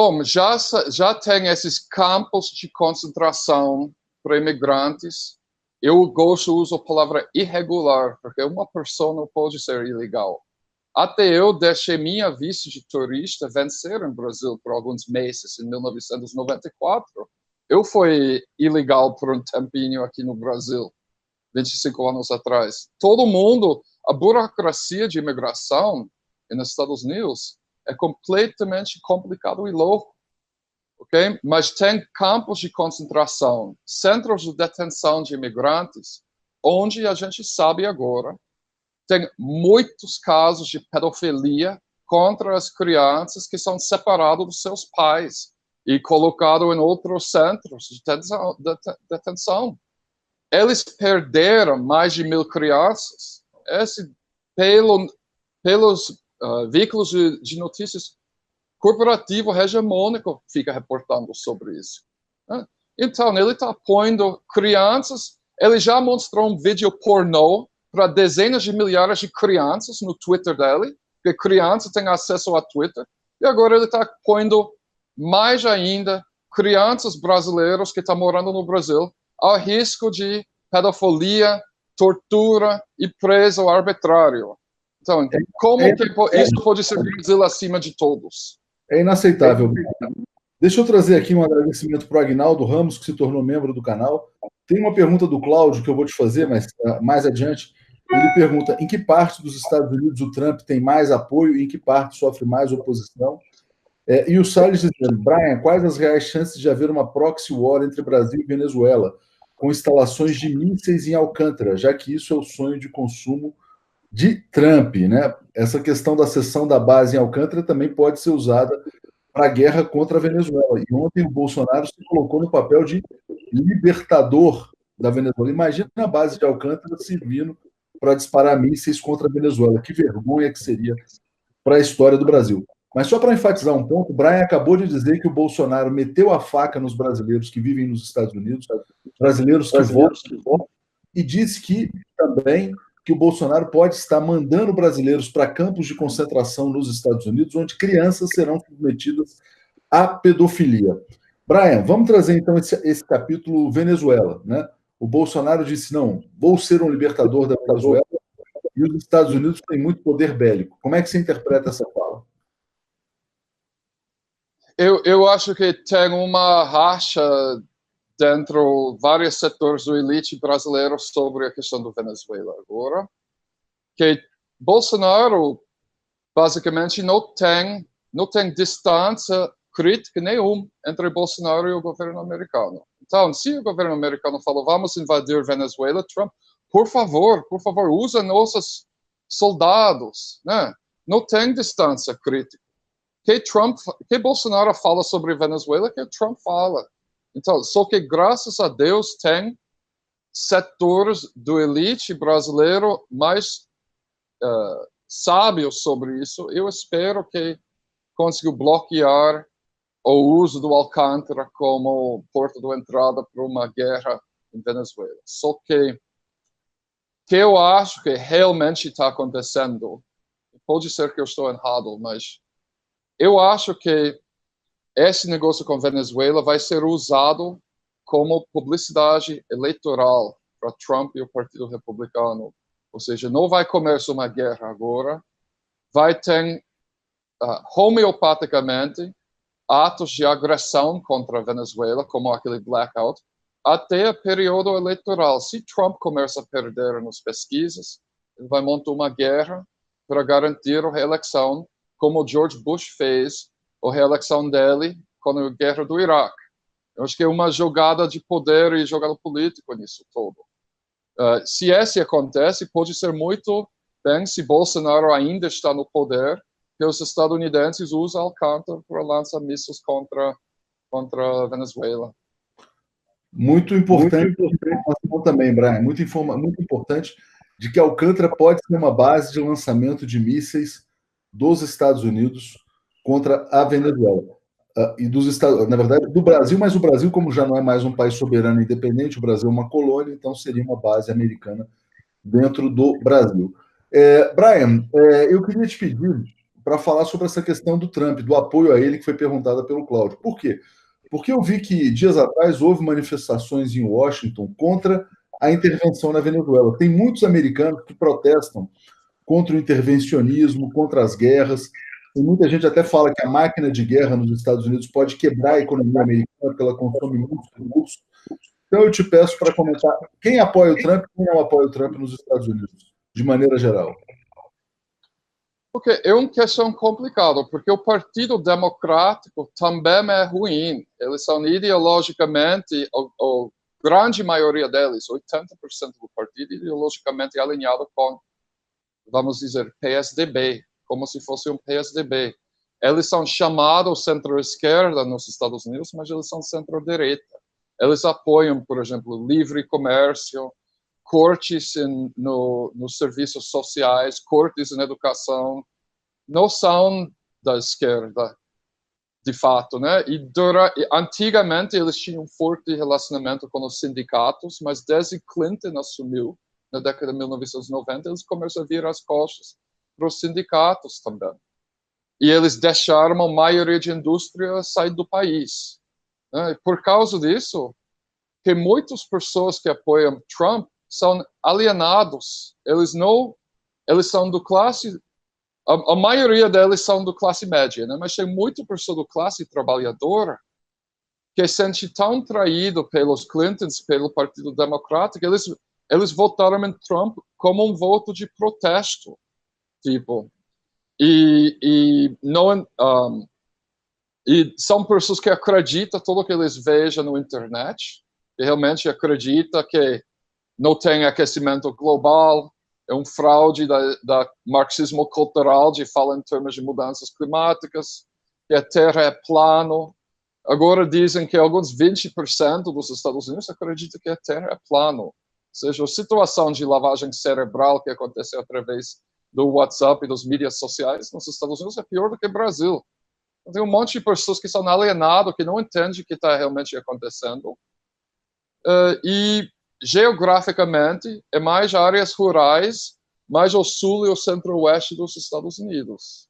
Bom, já tem esses campos de concentração para imigrantes. Eu uso a palavra irregular, porque uma pessoa não pode ser ilegal. Até eu deixei minha visto de turista vencer no Brasil por alguns meses, em 1994. Eu fui ilegal por um tempinho aqui no Brasil, 25 anos atrás. Todo mundo, a burocracia de imigração nos Estados Unidos é completamente complicado e louco, ok? Mas tem campos de concentração, centros de detenção de imigrantes, onde a gente sabe agora tem muitos casos de pedofilia contra as crianças que são separadas dos seus pais e colocados em outros centros de detenção. Eles perderam mais de 1.000 crianças. Pelos veículos de notícias corporativo hegemônico fica reportando sobre isso. Então, ele está pondo crianças, ele já mostrou um vídeo pornô para dezenas de milhares de crianças no Twitter dele, porque criança tem acesso a Twitter, e agora ele está pondo mais ainda crianças brasileiras que estão morando no Brasil ao risco de pedofilia, tortura e preso arbitrário. Então, como isso pode ser Brasil acima de todos? É inaceitável. Deixa eu trazer aqui um agradecimento para o Agnaldo Ramos, que se tornou membro do canal. Tem uma pergunta do Cláudio que eu vou te fazer, mas mais adiante. Ele pergunta em que parte dos Estados Unidos o Trump tem mais apoio e em que parte sofre mais oposição. E o Salles dizendo, Brian, quais as reais chances de haver uma proxy war entre Brasil e Venezuela, com instalações de mísseis em Alcântara, já que isso é o sonho de consumo de Trump, né? Essa questão da cessão da base em Alcântara também pode ser usada para a guerra contra a Venezuela. E ontem o Bolsonaro se colocou no papel de libertador da Venezuela. Imagina a base de Alcântara servindo para disparar mísseis contra a Venezuela. Que vergonha que seria para a história do Brasil. Mas só para enfatizar um ponto, o Brian acabou de dizer que o Bolsonaro meteu a faca nos brasileiros que vivem nos Estados Unidos, brasileiros que votam, e disse que também que o Bolsonaro pode estar mandando brasileiros para campos de concentração nos Estados Unidos, onde crianças serão submetidas à pedofilia. Brian, vamos trazer então esse capítulo Venezuela, né? O Bolsonaro disse, não, vou ser um libertador da Venezuela, e os Estados Unidos têm muito poder bélico. Como é que você interpreta essa fala? Eu acho que tem uma racha dentro de vários setores do elite brasileiro sobre a questão do Venezuela agora, que Bolsonaro basicamente não tem distância crítica nenhuma entre Bolsonaro e o governo americano. Então, se o governo americano falou, vamos invadir Venezuela, Trump, por favor, usa nossos soldados, né? Não tem distância crítica. Que Bolsonaro fala sobre Venezuela, que Trump fala. Então, só que graças a Deus tem setores do elite brasileiro mais sábios sobre isso. Eu espero que consiga bloquear o uso do Alcântara como porta de entrada para uma guerra em Venezuela. Só que eu acho que realmente está acontecendo, pode ser que eu estou errado, mas eu acho que esse negócio com Venezuela vai ser usado como publicidade eleitoral para Trump e o Partido Republicano. Ou seja, não vai começar uma guerra agora, vai ter homeopaticamente atos de agressão contra a Venezuela, como aquele blackout, até o período eleitoral. Se Trump começa a perder nas pesquisas, ele vai montar uma guerra para garantir a reeleição, como George Bush fez a reeleição dele com a guerra do Iraque. Eu acho que é uma jogada de poder e jogada política nisso todo. Se esse acontece, pode ser muito bem se Bolsonaro ainda está no poder, que os estadunidenses usam Alcântara para lançar mísseis contra a Venezuela. Muito importante também, Brian. Muito importante de que Alcântara pode ser uma base de lançamento de mísseis dos Estados Unidos contra a Venezuela. E dos Estados, na verdade, do Brasil, mas o Brasil, como já não é mais um país soberano e independente, o Brasil é uma colônia, então seria uma base americana dentro do Brasil. Brian, eu queria te pedir para falar sobre essa questão do Trump, do apoio a ele que foi perguntada pelo Cláudio. Por quê? Porque eu vi que dias atrás houve manifestações em Washington contra a intervenção na Venezuela. Tem muitos americanos que protestam contra o intervencionismo, contra as guerras. Tem muita gente até fala que a máquina de guerra nos Estados Unidos pode quebrar a economia americana, porque ela consome muitos recursos. Então eu te peço para comentar quem apoia o Trump e quem não apoia o Trump nos Estados Unidos, de maneira geral. Porque é uma questão complicada, porque o Partido Democrático também é ruim. Eles são ideologicamente, a grande maioria deles, 80% do partido, ideologicamente alinhado com, vamos dizer, PSDB, como se fosse um PSDB. Eles são chamados centro-esquerda nos Estados Unidos, mas eles são centro-direita. Eles apoiam, por exemplo, livre comércio, cortes nos serviços sociais, cortes na educação, não são da esquerda, de fato, né? Antigamente eles tinham um forte relacionamento com os sindicatos, mas desde Clinton assumiu, na década de 1990, eles começaram a virar as costas para os sindicatos também. E eles deixaram a maioria de indústria sair do país. Né? Por causa disso, que muitas pessoas que apoiam Trump são alienados. Eles são do classe, a maioria deles são do classe média, né? Mas tem muita pessoa do classe trabalhadora que se sente tão traído pelos Clintons, pelo Partido Democrático, eles votaram em Trump como um voto de protesto, tipo. E são pessoas que acreditam tudo que eles vejam na internet, que realmente acredita que não tem aquecimento global, é um fraude da marxismo cultural de falar em termos de mudanças climáticas, que a Terra é plano. Agora dizem que alguns 20% dos Estados Unidos acreditam que a Terra é plano. Ou seja, a situação de lavagem cerebral que aconteceu através do WhatsApp e das mídias sociais nos Estados Unidos é pior do que o Brasil. Tem um monte de pessoas que são alienadas, que não entendem o que está realmente acontecendo. E geograficamente é mais áreas rurais, mais ao sul e ao centro-oeste dos Estados Unidos.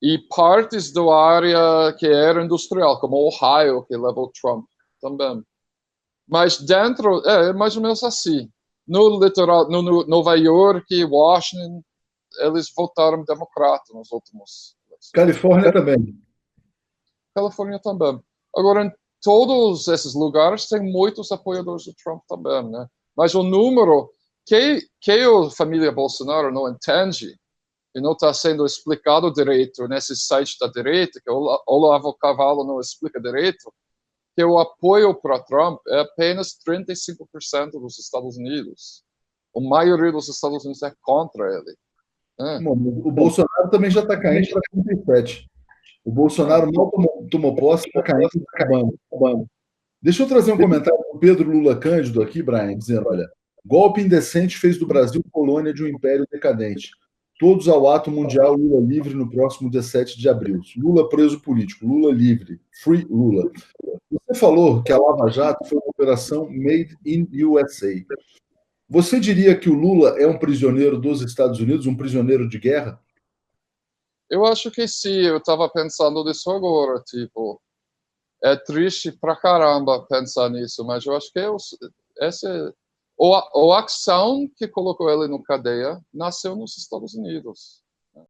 E partes da área que era industrial, como Ohio, que levou Trump também. Mas dentro, é mais ou menos assim. No litoral, no Nova York e Washington, eles votaram democrata nos últimos. Califórnia também. Califórnia também. Agora, em todos esses lugares tem muitos apoiadores do Trump também, né? Mas o número que a família Bolsonaro não entende e não está sendo explicado direito nesse site da direita, que o Olavo Carvalho não explica direito, que o apoio para Trump é apenas 35% dos Estados Unidos. A maioria dos Estados Unidos é contra ele. Bom, o Bolsonaro também já está caindo para 37%. O Bolsonaro mal tomou posse, está caindo e está acabando. Deixa eu trazer um comentário do Pedro Lula Cândido aqui, Brian, dizendo, olha, golpe indecente fez do Brasil colônia de um império decadente. Todos ao ato mundial Lula livre no próximo 17 de abril. Lula preso político, Lula livre, free Lula. Você falou que a Lava Jato foi uma operação made in USA. Você diria que o Lula é um prisioneiro dos Estados Unidos, um prisioneiro de guerra? Eu acho que sim, eu estava pensando nisso agora, tipo, é triste pra caramba pensar nisso, mas eu acho que a ação que colocou ele no cadeia nasceu nos Estados Unidos.